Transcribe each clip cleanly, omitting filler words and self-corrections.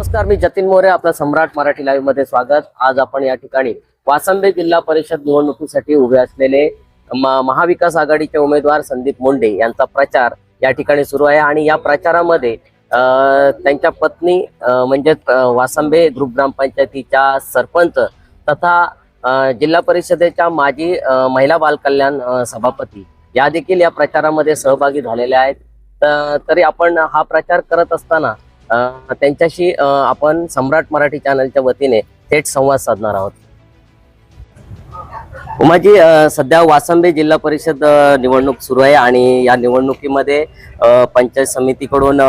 नमस्कार, मी जतीन मोरे, आपला सम्राट मराठी लाईव्ह मध्ये स्वागत। आज आपण या ठिकाणी वासंबे जिल्हा परिषद निवडणुकीसाठी उभे असलेले महाविकास आघाडीचे उमेदवार संदीप मुंडे यांचा प्रचार या ठिकाणी सुरू आहे आणि या प्रचारामध्ये त्यांच्या पत्नी म्हणजे वासंबे ग्रुप ग्रामपंचायतीच्या सरपंच तथा जिल्हा परिषदेच्या माजी महिला बाल कल्याण सभापती या देखील या प्रचारामध्ये सहभागी झालेल्या आहेत। तरी आपण हा प्रचार करत असताना त्यांच्याशी आपण सम्राट मराठी चॅनलच्या वतीने थेट संवाद साधणार आहोत। उमाजी, सध्या वासंबे जिल्हा परिषद निवडणूक सुरू आहे आणि या निवडणुकीमध्ये पंचायत समितीकडून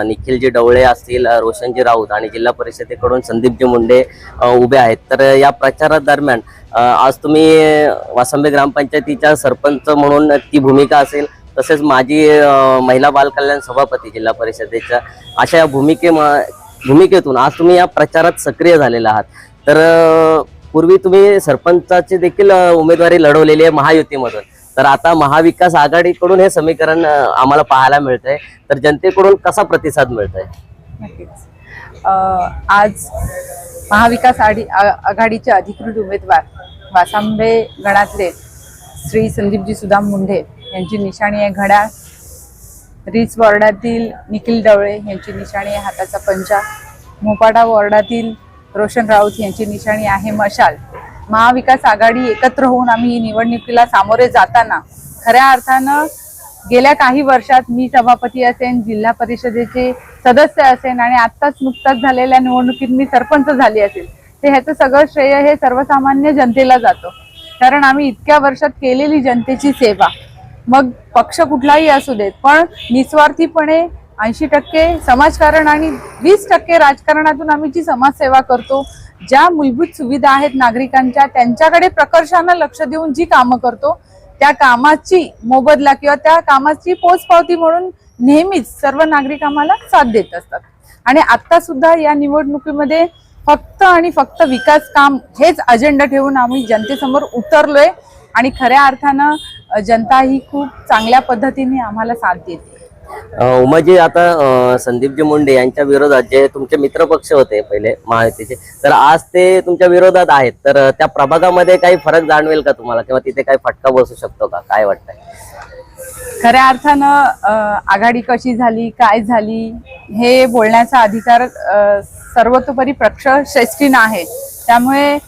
निखिलजी डवळे असतील, रोशनजी राऊत आणि जिल्हा परिषदेकडून संदीपजी मुंडे उभे आहेत। तर या प्रचारादरम्यान आज तुम्ही वासंबे ग्रामपंचायतीच्या सरपंच म्हणून ती भूमिका असेल, तसेच माजी महिला बाल कल्याण सभापती जिल्हा परिषदेच्या अशा या भूमिकेतून आज तुम्ही या प्रचारात सक्रिय झालेला आहात। तर पूर्वी तुम्ही सरपंचाची देखील उमेदवारी लढवलेली आहे महायुतीमधून, तर आता महाविकास आघाडीकडून हे समीकरण आम्हाला पाहायला मिळतंय, तर जनतेकडून कसा प्रतिसाद मिळतोय? नक्कीच आज महाविकास आघाडीचे अधिकृत उमेदवार वासंबे गणातले श्री संदीपजी सुदाम मुंडे यांची निशाणी आहे घड्याळ, रिच वॉर्डातील निखिल डवळे यांची निशाणी आहे हाताचा पंजा, मोपाडा वॉर्डातील रोशन राऊत यांची निशाणी आहे मशाल। महाविकास आघाडी एकत्र होऊन आम्ही निवडणुकीला सामोरे जाताना खऱ्या अर्थानं गेल्या काही वर्षात मी सभापती असेन, जिल्हा परिषदेचे सदस्य असेन आणि आत्ताच नुकताच झालेल्या निवडणुकीत मी सरपंच झाली असेल, ते ह्याचं सगळं श्रेय हे सर्वसामान्य जनतेला जातं। कारण आम्ही इतक्या वर्षात केलेली जनतेची सेवा, मग पक्ष कुठलाही असू देत, पण निस्वार्थीपणे 80% समाजकारण आणि 20% राजकारणातून आम्ही जी समाजसेवा करतो, ज्या मूलभूत सुविधा आहेत नागरिकांच्या त्यांच्याकडे प्रकर्षानं लक्ष देऊन जी कामं करतो, त्या कामाची मोबदला किंवा त्या कामाची पोचपावती म्हणून नेहमीच सर्व नागरिक आम्हाला साथ देत असतात। आणि आता सुद्धा या निवडणुकीमध्ये फक्त आणि फक्त विकास काम हेच अजेंडा ठेवून आम्ही जनतेसमोर उतरलोय आणि खऱ्या अर्थानं जनता ही खूप चांगल्या पद्धतीने आम्हाला साथ देते। उमाजी, आता संदीपजी मुंडे यांच्या विरोधात जे तुमचे मित्रपक्ष होते पहिले महायुतीचे, तर आज ते तुमच्या विरोधात आहेत, तर त्या प्रभागामध्ये काही फरक जाणवेल का तुम्हाला किंवा तिथे काही फटका बसू शकतो का, काय वाटतंय? खऱ्या अर्थानं आघाडी कशी झाली, काय झाली हे बोलण्याचा अधिकार सर्वतोपरी पक्ष श्रेष्ठीन आहे। त्यामुळे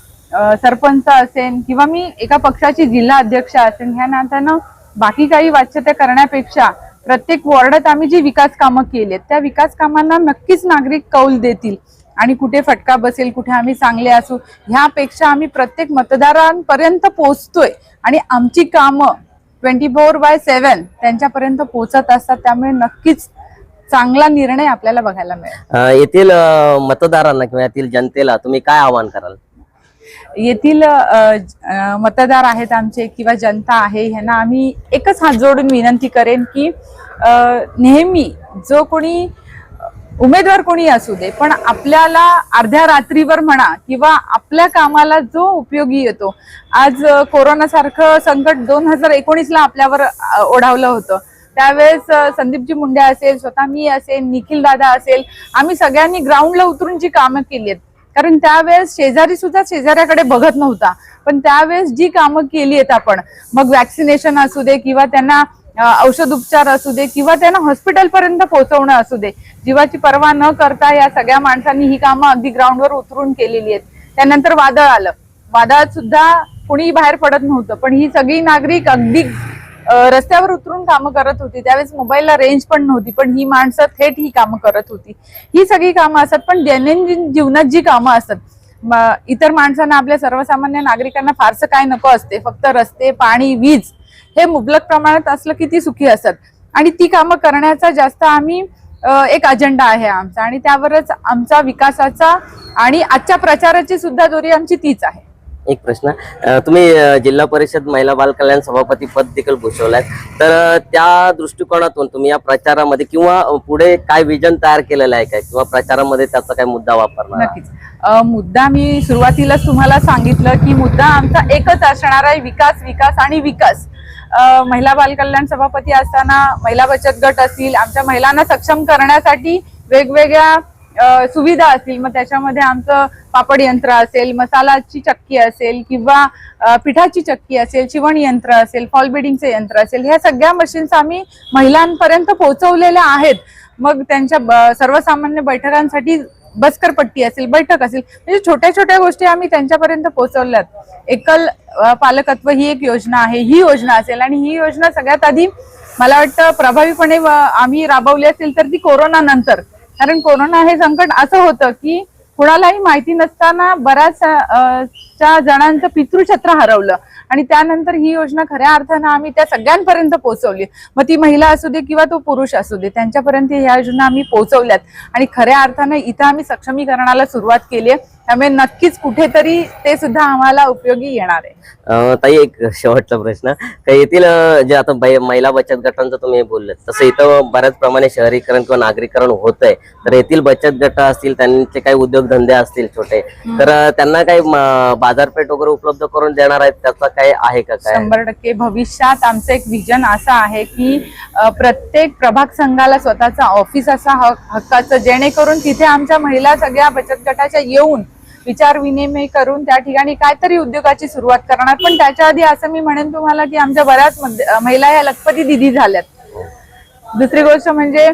सरपंच असेल किंवा मी एका पक्षाची जिल्हा अध्यक्ष असेल, ह्या नात्यानं बाकी काही वाच्यता करण्यापेक्षा प्रत्येक वॉर्डात आम्ही जी विकास कामं केलीत त्या विकास कामांना नक्कीच नागरिक कौल देतील आणि कुठे फटका बसेल, कुठे आम्ही चांगले असू, ह्यापेक्षा आम्ही प्रत्येक मतदारांपर्यंत पोहोचतोय आणि आमची कामं 24/7 त्यांच्यापर्यंत पोहोचत असतात। त्यामुळे नक्कीच चांगला निर्णय आपल्याला बघायला मिळेल। येथील मतदारांना किंवा येथील जनतेला तुम्ही काय आवाहन कराल? येथील मतदार आहेत आमचे किंवा जनता आहे, ह्यांना आम्ही एकच हात जोडून विनंती करेन की नेहमी जो कोणी उमेदवार कोणी असू दे, पण आपल्याला अर्ध्या रात्रीवर म्हणा किंवा आपल्या कामाला जो उपयोगी येतो, आज कोरोना सारखं संकट 2019ला आपल्यावर ओढावलं होतं, त्यावेळेस संदीपजी मुंडे असेल, स्वतः मी असेल, निखिल दादा असेल, आम्ही सगळ्यांनी ग्राउंडला उतरून जी कामं केली आहेत, कारण त्यावेळेस शेजारी सुद्धा शेजाऱ्याकडे बघत नव्हता, पण त्यावेळेस जी कामं केली आहेत आपण, मग वॅक्सिनेशन असू दे किंवा त्यांना औषध उपचार असू दे किंवा त्यांना हॉस्पिटल पर्यंत पोहोचवणं असू दे, जीवाची पर्वा न करता या सगळ्या माणसांनी ही कामं अगदी ग्राउंडवर उतरून केलेली आहेत। त्यानंतर वादळ आलं, वादळात सुद्धा कोणी बाहेर पडत नव्हतं, पण ही सगळी नागरिक अगदी रस्त्यावर उतरून कामं करत होती। त्यावेळेस मोबाईलला रेंज पण नव्हती, पण ही माणसं थेट ही कामं करत होती। ही सगळी कामं असतात, पण दैनंदिन जीवनात जी कामं असतात, इतर माणसांना, आपल्या सर्वसामान्य नागरिकांना फारसं काय नको असते, फक्त रस्ते, पाणी, वीज हे मुबलक प्रमाणात असलं की ती सुखी असतात आणि ती कामं करण्याचा जास्त आम्ही एक अजेंडा आहे आमचा आणि त्यावरच आमचा विकासाचा आणि आजच्या प्रचाराची सुद्धा दोरी आमची तीच आहे। एक प्रश्न, तुम्ही जिल्हा परिषद महिला बाल कल्याण सभापती पद देखील भूषवलाय, तर त्या दृष्टिकोनातून तुम्ही या प्रचारामध्ये किंवा पुढे काय विजन तयार केलेलं आहे काय, किंवा प्रचारामध्ये त्याचा काय मुद्दा वापरणार? नक्कीच, मुद्दा मी सुरुवातीलाच तुम्हाला सांगितलं की मुद्दा आमचा एकच असणार आहे, विकास, विकास आणि विकास। महिला बाल कल्याण सभापती असताना महिला बचत गट असतील, आमच्या महिलांना सक्षम करण्यासाठी वेगवेगळ्या सुविधा असतील, मग त्याच्यामध्ये आमचं पापड यंत्र असेल, मसालाची चक्की असेल किंवा पिठाची चक्की असेल, शिवण यंत्र असेल, फॉल बीडिंगचे यंत्र असेल, ह्या सगळ्या मशीन्स आम्ही महिलांपर्यंत पोहोचवलेल्या आहेत. मग त्यांच्या सर्वसामान्य बैठकांसाठी बसकरपट्टी असेल, बैठक असेल, म्हणजे छोट्या छोट्या गोष्टी आम्ही त्यांच्यापर्यंत पोहोचवल्यात. एकल पालकत्व ही एक योजना आहे, ही योजना असेल, आणि ही योजना सगळ्यात आधी मला वाटतं प्रभावीपणे आम्ही राबवली असेल तर ती कोरोना नंतर. कारण कोरोना हे संकट असं होतं की कुणालाही माहिती नसताना बऱ्याचशा जणांचं पितृछत्र हरवलं, आणि त्यानंतर ही योजना खऱ्या अर्थानं आम्ही त्या सगळ्यांपर्यंत पोहोचवली. मग ती महिला असू दे किंवा तो पुरुष असू दे, त्यांच्यापर्यंत ह्या योजना आम्ही पोहोचवल्यात, आणि खऱ्या अर्थानं इथं आम्ही सक्षमीकरणाला सुरुवात केली आहे. त्यामुळे नक्कीच कुठेतरी ते सुद्धा आम्हाला उपयोगी येणार आहे. ताई, एक शेवटचा प्रश्न, का येथील जे आता महिला बचत गटांचं तुम्ही बोलले, तसं इथं बऱ्याच प्रमाणे शहरीकरण किंवा नागरीकरण होत आहे, तर येथील बचत गट असतील, त्यांचे काही उद्योगधंदे असतील छोटे, तर त्यांना काही बाजारपेठ वगैरे उपलब्ध करून देणार आहेत, त्याचा काय आहे का? काय 100% भविष्यात आमचं एक विजन असं आहे की प्रत्येक प्रभाग संघाला स्वतःचा ऑफिस असा हक्काचं, जेणेकरून तिथे आमच्या महिला सगळ्या बचत गटाच्या येऊन विचार विनिमय करून त्या ठिकाणी काहीतरी उद्योगाची सुरुवात करणार. पण त्याच्या आधी असं मी म्हणेन तुम्हाला की आमच्या बऱ्याच महिला या लखपती दिदी झाल्यात. दुसरी गोष्ट म्हणजे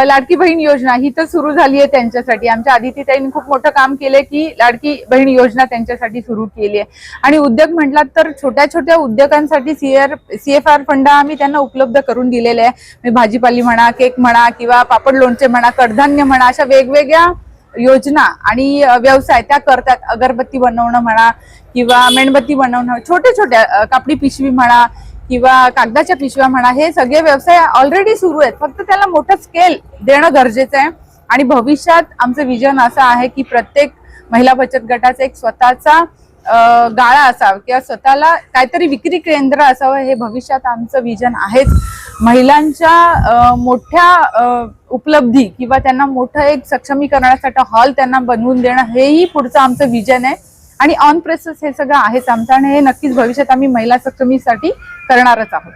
लाडकी बहीण योजना ही तर सुरू झाली आहे त्यांच्यासाठी. आमच्या आदितीताईंनी खूप मोठं काम केलंय की लाडकी बहीण योजना त्यांच्यासाठी सुरू केली आहे. आणि उद्योग म्हटलात तर छोट्या छोट्या उद्योगांसाठी CFR फंड आम्ही त्यांना उपलब्ध करून दिलेले आहे. भाजीपाली म्हणा, केक म्हणा, किंवा पापड लोणचे म्हणा, कडधान्य म्हणा, अशा वेगवेगळ्या योजना आणि व्यवसाय त्या करतात. अगरबत्ती बनवणं म्हणा किंवा मेणबत्ती बनवणं, छोट्या छोट्या कापडी पिशवी म्हणा किंवा कागदाच्या पिशव्या म्हणा, हे सगळे व्यवसाय ऑलरेडी सुरू आहेत. फक्त त्याला मोठं स्केल देणं गरजेचं आहे. आणि भविष्यात आमचं विजन असं आहे की प्रत्येक महिला बचत गटाचा एक स्वतःचा गाळा असावा किंवा स्वतःला काहीतरी विक्री केंद्र असावं, हे भविष्यात आमचं विजन आहेच. महिलांच्या मोठ्या उपलब्धी किंवा त्यांना मोठं एक सक्षमीकरणासाठी हॉल त्यांना बनवून देणं, हेही पुढचं आमचं विजन आहे. आणि ऑन प्रेसेस हे सगळं आहेच आमचं, आणि हे नक्कीच भविष्यात आम्ही महिला सक्षमीसाठी करणारच आहोत.